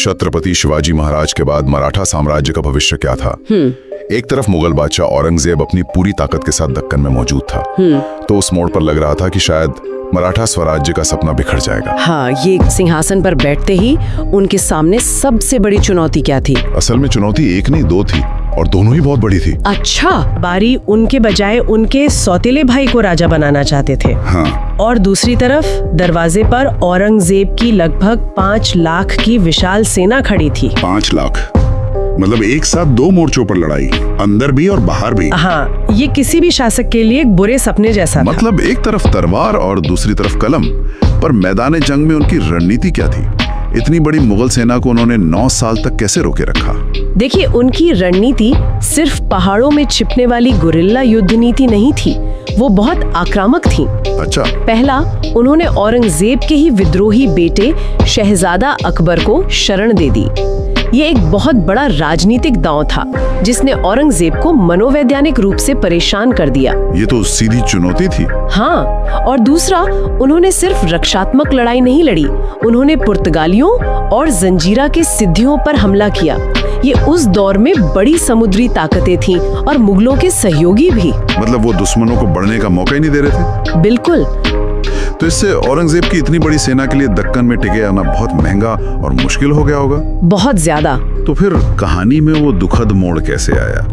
छत्रपति शिवाजी महाराज के बाद मराठा साम्राज्य का भविष्य क्या था? एक तरफ मुगल बादशाह औरंगजेब अपनी पूरी ताकत के साथ दक्कन में मौजूद था, तो उस मोड़ पर लग रहा था कि शायद मराठा स्वराज्य का सपना बिखर जाएगा। हाँ, ये सिंहासन पर बैठते ही उनके सामने सबसे बड़ी चुनौती क्या थी? असल में चुनौती एक नहीं दो थी, और दोनों ही बहुत बड़ी थी। अच्छा, बारी उनके बजाय उनके सौतेले भाई को राजा बनाना चाहते थे। हाँ। और दूसरी तरफ दरवाजे पर औरंगजेब की लगभग 5 लाख की विशाल सेना खड़ी थी। 5 लाख मतलब एक साथ 2 मोर्चों पर लड़ाई, अंदर भी और बाहर भी। हाँ, ये किसी भी शासक के लिए एक बुरे सपने जैसा मतलब एक तरफ तलवार और दूसरी तरफ कलम, पर मैदान जंग में उनकी रणनीति क्या थी? इतनी बड़ी मुगल सेना को उन्होंने 9 साल तक कैसे रोके रखा? देखिए, उनकी रणनीति सिर्फ पहाड़ों में छिपने वाली गुरिल्ला युद्ध नीति नहीं थी, वो बहुत आक्रामक थी। अच्छा। पहला, उन्होंने औरंगजेब के ही विद्रोही बेटे शहजादा अकबर को शरण दे दी। ये एक बहुत बड़ा राजनीतिक दांव था जिसने औरंगजेब को मनोवैज्ञानिक रूप से परेशान कर दिया। ये तो सीधी चुनौती थी। हाँ, और दूसरा, उन्होंने सिर्फ रक्षात्मक लड़ाई नहीं लड़ी, उन्होंने पुर्तगालियों और जंजीरा के सिद्धियों पर हमला किया। ये उस दौर में बड़ी समुद्री ताकतें थीं और मुगलों के सहयोगी भी। मतलब वो दुश्मनों को बढ़ने का मौका ही नहीं दे रहे थे। बिल्कुल। तो इससे औरंगजेब की इतनी बड़ी सेना के लिए दक्कन में टिके रहना बहुत महंगा और मुश्किल हो गया होगा। बहुत ज्यादा। तो फिर कहानी में वो दुखद मोड़ कैसे आया?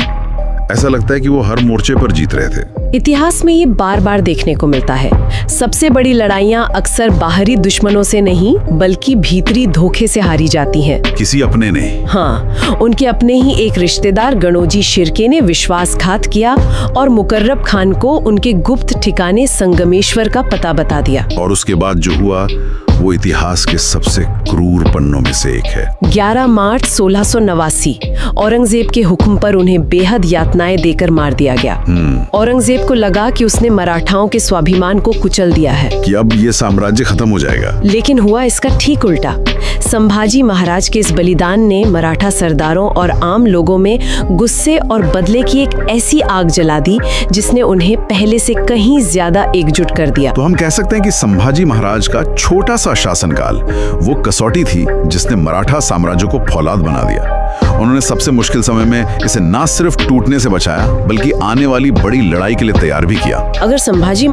ऐसा लगता है कि वो हर मोर्चे पर जीत रहे थे। इतिहास में ये बार बार देखने को मिलता है। सबसे बड़ी लड़ाइयाँ अक्सर बाहरी दुश्मनों से नहीं बल्कि भीतरी धोखे से हारी जाती हैं। किसी अपने ने। हाँ, उनके अपने ही एक रिश्तेदार गणोजी शिर्के ने विश्वासघात किया और मुकर्रब खान को उनके गुप्त ठिकाने संगमेश्वर का पता बता दिया। और उसके बाद जो हुआ वो इतिहास के सबसे क्रूर पन्नों में से एक है। 11 मार्च 1689 औरंगजेब के हुक्म पर उन्हें बेहद यातनाएं देकर मार दिया गया। औरंगजेब को लगा कि उसने मराठाओं के स्वाभिमान को कुचल दिया है, कि अब ये साम्राज्य खत्म हो जाएगा। लेकिन हुआ इसका ठीक उल्टा। संभाजी महाराज के इस बलिदान ने मराठा सरदारों और आम लोगों में गुस्से और बदले की एक ऐसी आग जला दी जिसने उन्हें पहले से कहीं ज्यादा एकजुट कर दिया। तो हम कह सकते हैं कि संभाजी महाराज का छोटा सा शासनकाल वो कसौटी थी जिसने मराठा साम्राज्य को फौलाद बना दिया। उन्होंने सबसे मुश्किल समय में इसे ना सिर्फ टूटने से बचाया बल्कि आने वाली बड़ी लड़ाई के लिए तैयार भी किया। अगर संभाजी